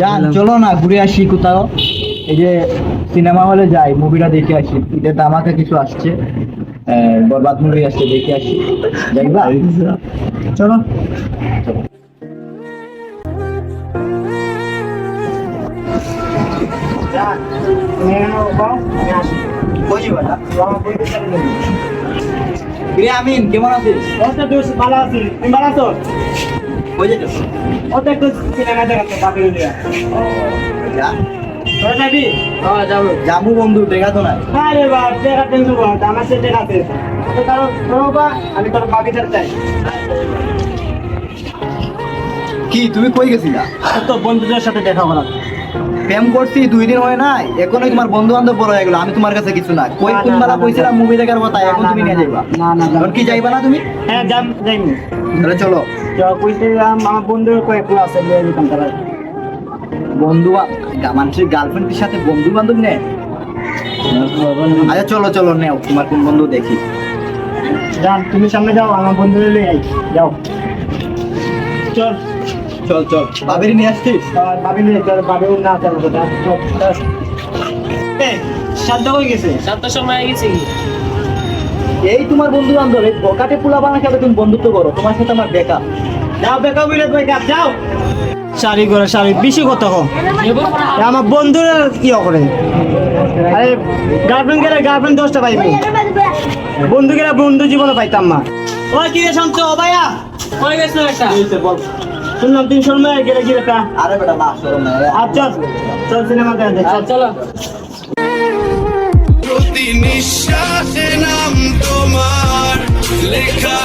যান চলো না ঘুরে আসি কোথাও, এই যে সিনেমা হলে যাই, মুভিটা দেখে আসি। ঈদের ধামাকা কিছু আসছে, বরবাদ মুভি আসছে, দেখে আসি। দেখবা? চলো। আমিন কেমন আছিস? ভালো আছি, তুমি ভালো আছো? কই যেতেছ? ও তো একটু সিনেমা দেখাচ্ছে বাপের লিয়া। তোরা যাবি? হ্যাঁ যাবো। জামু বন্ধু, দেখা তো নাই। আরে বাপ, দেখা টেন দেবো, আমার সাথে দেখাতে। তো কারো তোরও বা আমি তোর বাপি চাই। কি তুমি কই গেছিলা? তো বন্ধুদের সাথে দেখা করা। প্রেম করছি 2 দিন হয় নাই, এখনো তোমার বন্ধু বান্ধব বড় হয়ে গেল, আমি তোমার কাছে কিছু না। কই না, কোন না, বেলা না, কইছিলাম মুভি দেখার কথা, এখন তুমি নিয়ে যাইবা? না, না, না। এখন কি যাইবা না তুমি? হ্যাঁ যাইনি। তাহলে চলো। কইছিলাম আমার বন্ধুর কয়েকগুলো আছে নিয়ে যেতাম তারা। বন্ধু মানুষের গার্লফ্রেন্ডের সাথে বন্ধু বান্ধব নেয়? আচ্ছা চলো চলো, নেও তোমার কোন বন্ধু দেখি। যান তুমি সামনে যাও, আমার বন্ধুদের নিয়ে আই যাও। চল চল চল, বাবির নিয়ে আসছিস? ভাবি নিয়ে চল, ভাবি না চল শান্ত হয়ে গেছে। 7টার সময় গেছি কি? এই তোমার বন্ধু বান্ধব, এই বকাটে পোলা বানার সাথে তুমি বন্ধুত্ব করো, তোমার সাথে আমার বেকা। যাও বেকা বিলে ভাই যাও। শাড়ি করে শাড়ি বেশি কথা কো। আমার বন্ধুরা কি করে? আরে গার্লফ্রেন্ড 10টা পাইবো, বন্ধু গেলে বন্ধু জীবনে পাইতাম না। ওই কি রে শান্ত ও ভাইয়া কই গেছ একটা? বল। শুনলাম 300 টাকা গেলে কি একটা। আরে বেটা না, শরম নাই। আচ্ছা চল সিনেমা দেখা চলো। প্রতি নিঃশ্বাসে নাম তোমার লেখা।